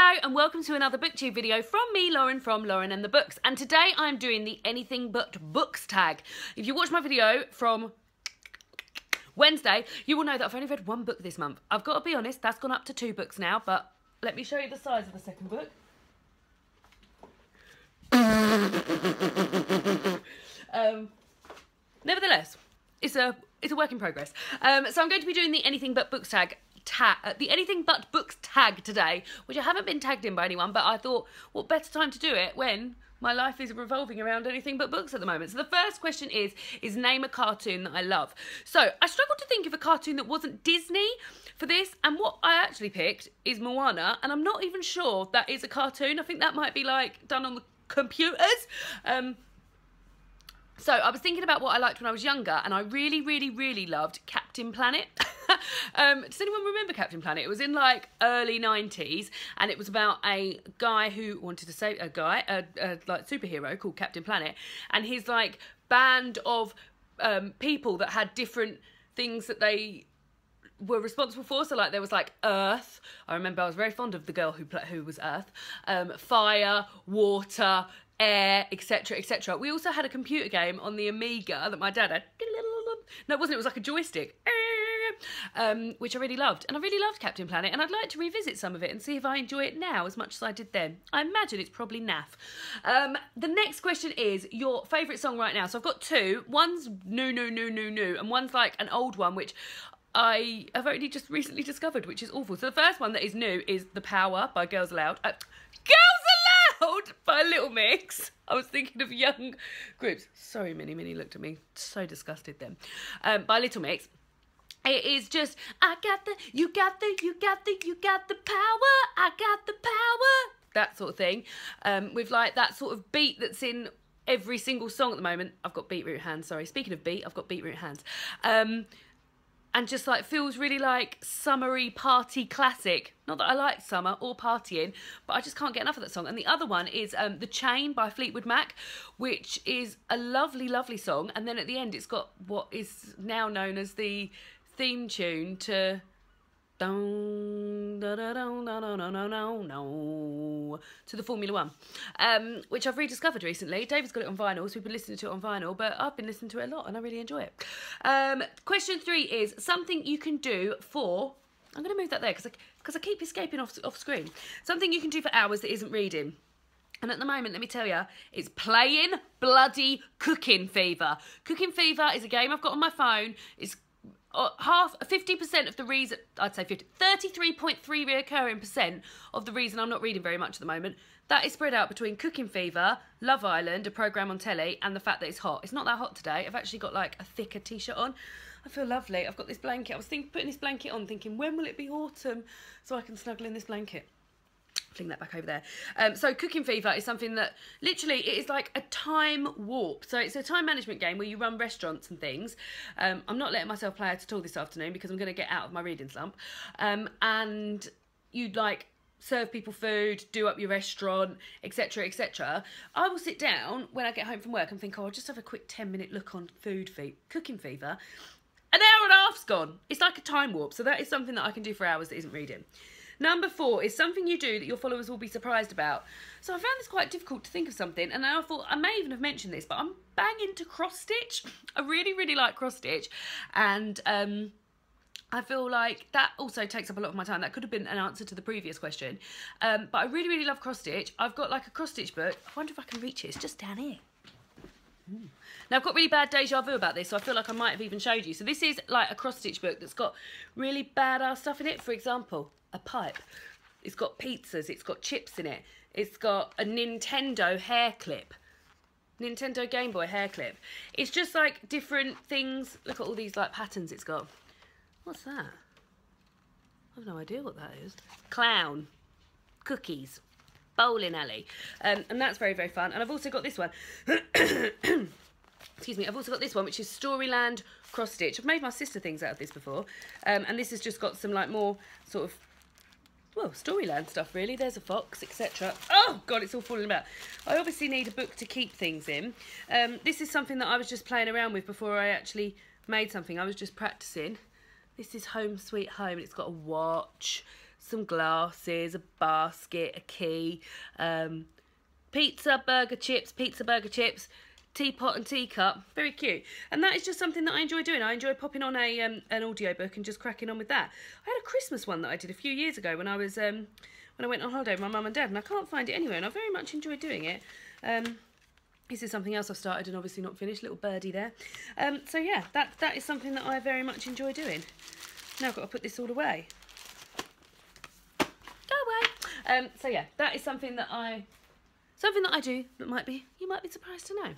Hello and welcome to another booktube video from me, Lauren, from Lauren and the Books. And today I'm doing the anything but books tag. If you watched my video from Wednesday, you will know that I've only read one book this month. I've got to be honest, that's gone up to 2 books now, but let me show you the size of the second book. Nevertheless, it's a work in progress. So I'm going to be doing the anything but books tag. The anything but books tag today, which I haven't been tagged in by anyone, but I thought, what better time to do it when my life is revolving around anything but books at the moment. So the first question is name a cartoon that I love. So I struggled to think of a cartoon that wasn't Disney for this, and what I actually picked is Moana, and I'm not even sure that is a cartoon. I think that might be like done on the computers. So I was thinking about what I liked when I was younger, and I really loved Captain Planet. Does anyone remember Captain Planet? It was in like early 90s, and it was about a guy who wanted to save a like superhero called Captain Planet, and his like band of people that had different things that they were responsible for. So like there was like Earth. I remember I was very fond of the girl who was Earth. Fire, water, air, etc, etc. We also had a computer game on the Amiga that my dad had. No, it wasn't. It was like a joystick. Which I really loved. And I really loved Captain Planet, and I'd like to revisit some of it and see if I enjoy it now as much as I did then. I imagine it's probably naff. The next question is your favourite song right now. So I've got 2. One's new, and one's like an old one, which I have only just recently discovered, which is awful. So the first one that is new is The Power by Girls Aloud. Girls Aloud by Little Mix. I was thinking of young groups. Sorry, Minnie looked at me so disgusted then. By Little Mix. It is just, you got the power, I got the power. That sort of thing. With like that sort of beat that's in every single song at the moment. I've got beetroot hands, sorry. Speaking of beat, I've got beetroot hands. And just like feels really like summery party classic. Not that I like summer or partying, but I just can't get enough of that song. And the other one is The Chain by Fleetwood Mac, which is a lovely song. And then at the end, it's got what is now known as the theme tune to to the Formula 1, which I've rediscovered recently. David's got it on vinyl, so we've been listening to it on vinyl, but I've been listening to it a lot and I really enjoy it. Question 3 is something you can do for, I'm going to move that there because I keep escaping off screen. Something you can do for hours that isn't reading. And at the moment, let me tell you, it's playing bloody Cooking Fever. Cooking Fever is a game I've got on my phone. It's 50% of the reason, I'd say 33.3 reoccurring percent of the reason I'm not reading very much at the moment. That is spread out between Cooking Fever, Love Island, a programme on telly, and the fact that it's hot. It's not that hot today. I've actually got like a thicker t-shirt on. I feel lovely. I've got this blanket. I was putting this blanket on thinking, when will it be autumn so I can snuggle in this blanket? Fling that back over there. So Cooking Fever is something that literally it is like a time warp. So it's a time management game where you run restaurants and things. I'm not letting myself play it at all this afternoon because I'm going to get out of my reading slump. And you like serve people food, do up your restaurant, etc, etc. I will sit down when I get home from work and think, oh, I'll just have a quick 10-minute look on Cooking Fever. An hour and a half's gone. It's like a time warp. So that is something that I can do for hours that isn't reading. Number 4 is something you do that your followers will be surprised about. So I found this quite difficult to think of something, and I thought I may even have mentioned this, but I'm bang into cross stitch. I really like cross stitch, and I feel like that also takes up a lot of my time. That could have been an answer to the previous question, but I really love cross stitch. I've got like a cross stitch book. I wonder if I can reach it. It's just down here. Now, I've got really bad deja vu about this, so I feel like I might have even showed you. So this is like a cross-stitch book that's got really badass stuff in it. For example, a pipe. It's got pizzas. It's got chips in it. It's got a Nintendo hair clip. Nintendo Game Boy hair clip. It's just like different things. Look at all these like patterns it's got. What's that? I have no idea what that is. Clown. Cookies. Bowling alley. And that's very fun. And I've also got this one. Excuse me. I've also got this one, which is Storyland cross stitch. I've made my sister things out of this before. And this has just got some like more sort of, well, Storyland stuff really. There's a fox, etc. Oh god, it's all falling about. I obviously need a book to keep things in. This is something that I was just playing around with before I actually made something. I was just practicing. This is Home Sweet Home. It's got a watch, some glasses, a basket, a key, pizza, burger, chips, teapot and teacup. Very cute. And that is just something that I enjoy doing. I enjoy popping on an audiobook and just cracking on with that. I had a Christmas one that I did a few years ago when I was when I went on holiday with my mum and dad, and I can't find it anywhere, and I very much enjoyed doing it. This is something else I've started and obviously not finished. Little birdie there. So yeah, that is something that I very much enjoy doing. Now I've got to put this all away. Go away. So yeah, that is something that I do that you might be surprised to know.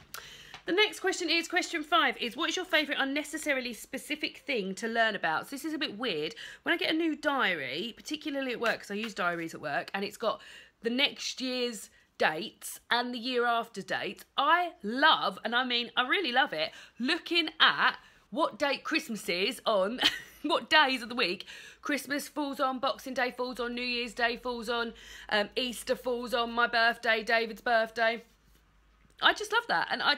The next question is, question 5 is, what is your favourite unnecessarily specific thing to learn about? So this is a bit weird. When I get a new diary, particularly at work, because I use diaries at work, and it's got the next year's dates and the year after dates, I love, and I mean I really love it, looking at what date Christmas is on, what days of the week Christmas falls on, Boxing Day falls on, New Year's Day falls on, Easter falls on, my birthday, David's birthday. I just love that, and I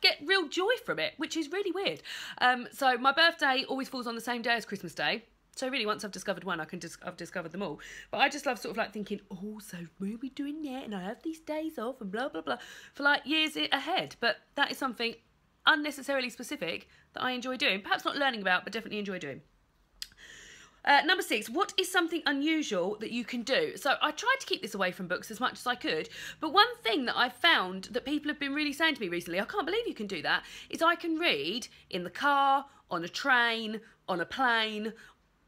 get real joy from it, which is really weird. So my birthday always falls on the same day as Christmas Day. So really, once I've discovered one, I've discovered them all. But I just love sort of like thinking, oh, so what are we doing there? And I have these days off and blah, blah, blah, for like years ahead. But that is something unnecessarily specific that I enjoy doing. Perhaps not learning about, but definitely enjoy doing. Number 6, what is something unusual that you can do? So I tried to keep this away from books as much as I could, but one thing that I've found that people have been really saying to me recently, I can't believe you can do that, is I can read in the car, on a train, on a plane,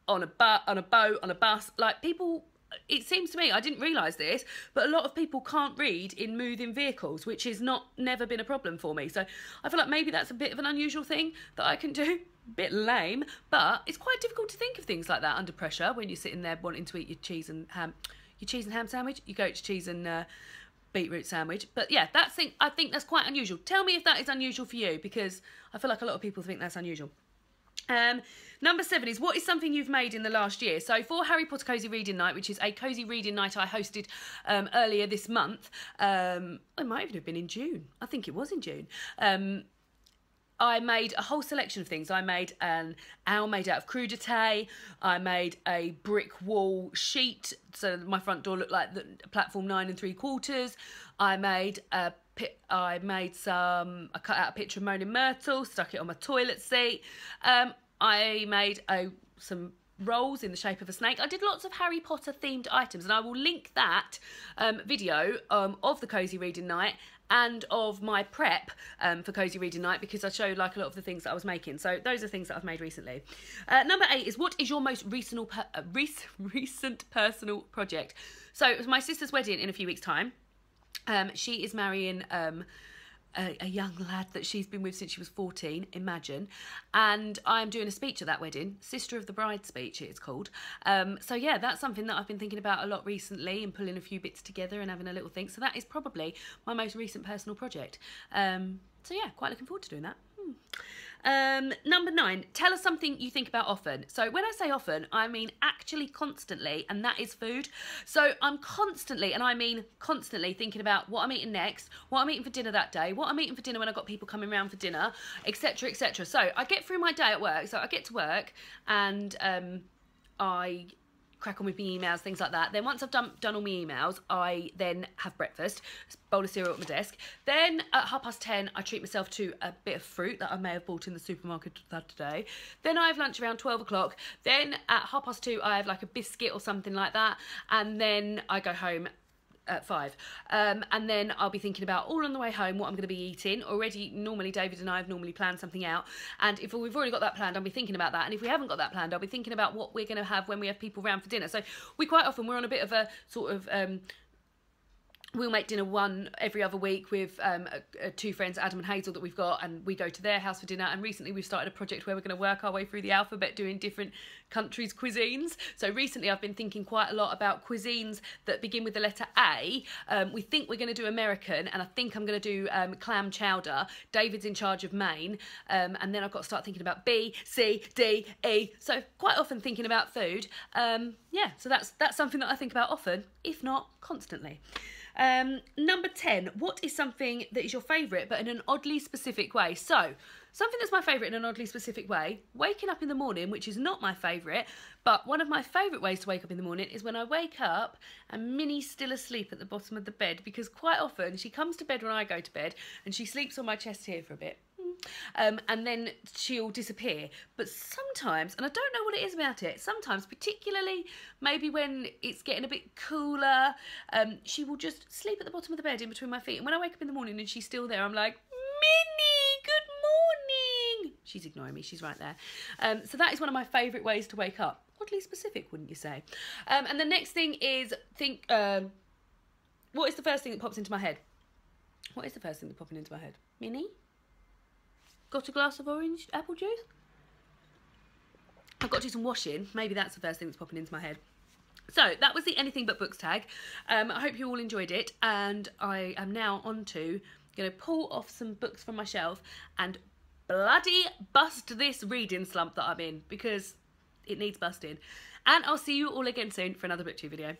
on a boat, on a bus. Like, people, it seems to me, I didn't realise this, but a lot of people can't read in moving vehicles, which has never been a problem for me. So I feel like maybe that's a bit of an unusual thing that I can do. Bit lame, but it's quite difficult to think of things like that under pressure when you're sitting there wanting to eat your cheese and ham sandwich, your goat's cheese and beetroot sandwich. But yeah, I think that's quite unusual. Tell me if that is unusual for you, because I feel like a lot of people think that's unusual. Number 7 is, what is something you've made in the last year? So for Harry Potter Cosy Reading Night, which is a Cosy Reading Night I hosted earlier this month, it might even have been in June. I think it was in June. I made a whole selection of things. I made an owl made out of crudité. I made a brick wall sheet, so my front door looked like the platform 9 3/4. I cut out a picture of Moaning Myrtle, stuck it on my toilet seat. I made some rolls in the shape of a snake. I did lots of Harry Potter themed items, and I will link that video of the Cosy Reading Night and of my prep for Cosy Reading Night, because I showed like a lot of the things that I was making. So those are things that I've made recently. Number 8 is, what is your most recent personal project? So it was my sister's wedding in a few weeks' time. She is marrying a young lad that she's been with since she was 14, imagine. And I'm doing a speech at that wedding, Sister of the Bride speech it's called. So yeah, that's something that I've been thinking about a lot recently, and pulling a few bits together and having a little think. So that is probably my most recent personal project. So yeah, quite looking forward to doing that. Number 9, tell us something you think about often. So when I say often, I mean actually constantly, and that is food. So I'm constantly, and I mean constantly, thinking about what I'm eating next, what I'm eating for dinner that day, what I'm eating for dinner when I've got people coming around for dinner, etc, etc. So I get through my day at work, so I get to work and I crack on with my emails, things like that. Then once I've done all my emails, I then have breakfast, bowl of cereal at my desk. Then at 10:30, I treat myself to a bit of fruit that I may have bought in the supermarket that day. Then I have lunch around 12 o'clock. Then at 2:30, I have like a biscuit or something like that. And then I go home at 5. And then I'll be thinking about, all on the way home, what I'm going to be eating. Already, normally David and I have normally planned something out, and if we've already got that planned, I'll be thinking about that. And if we haven't got that planned, I'll be thinking about what we're going to have when we have people round for dinner. So we're on a bit of a sort of we'll make dinner one every other week with 2 friends, Adam and Hazel, that we've got, and we go to their house for dinner. And recently we've started a project where we're going to work our way through the alphabet doing different countries' cuisines. So recently I've been thinking quite a lot about cuisines that begin with the letter A. We think we're going to do American, and I think I'm going to do clam chowder. David's in charge of Maine, and then I've got to start thinking about B, C, D, E. So quite often thinking about food. Yeah, so that's something that I think about often, if not constantly. Number 10, what is something that is your favourite but in an oddly specific way? So something that's my favourite in an oddly specific way, waking up in the morning, which is not my favourite, but one of my favourite ways to wake up in the morning is when I wake up and Minnie's still asleep at the bottom of the bed, because quite often she comes to bed when I go to bed and she sleeps on my chest here for a bit. And then she'll disappear. But sometimes, and I don't know what it is about it, sometimes, particularly maybe when it's getting a bit cooler, she will just sleep at the bottom of the bed in between my feet. And when I wake up in the morning and she's still there, I'm like, Minnie, good morning. She's ignoring me, she's right there. So that is one of my favourite ways to wake up. Oddly specific, wouldn't you say? And the next thing is, what is the first thing that pops into my head? What is the first thing that's popping into my head? Minnie? Got a glass of orange apple juice? I've got to do some washing. Maybe that's the first thing that's popping into my head. So that was the anything but books tag. I hope you all enjoyed it, and I am now on to going to pull off some books from my shelf and bloody bust this reading slump that I'm in, because it needs busting. And I'll see you all again soon for another BookTube video.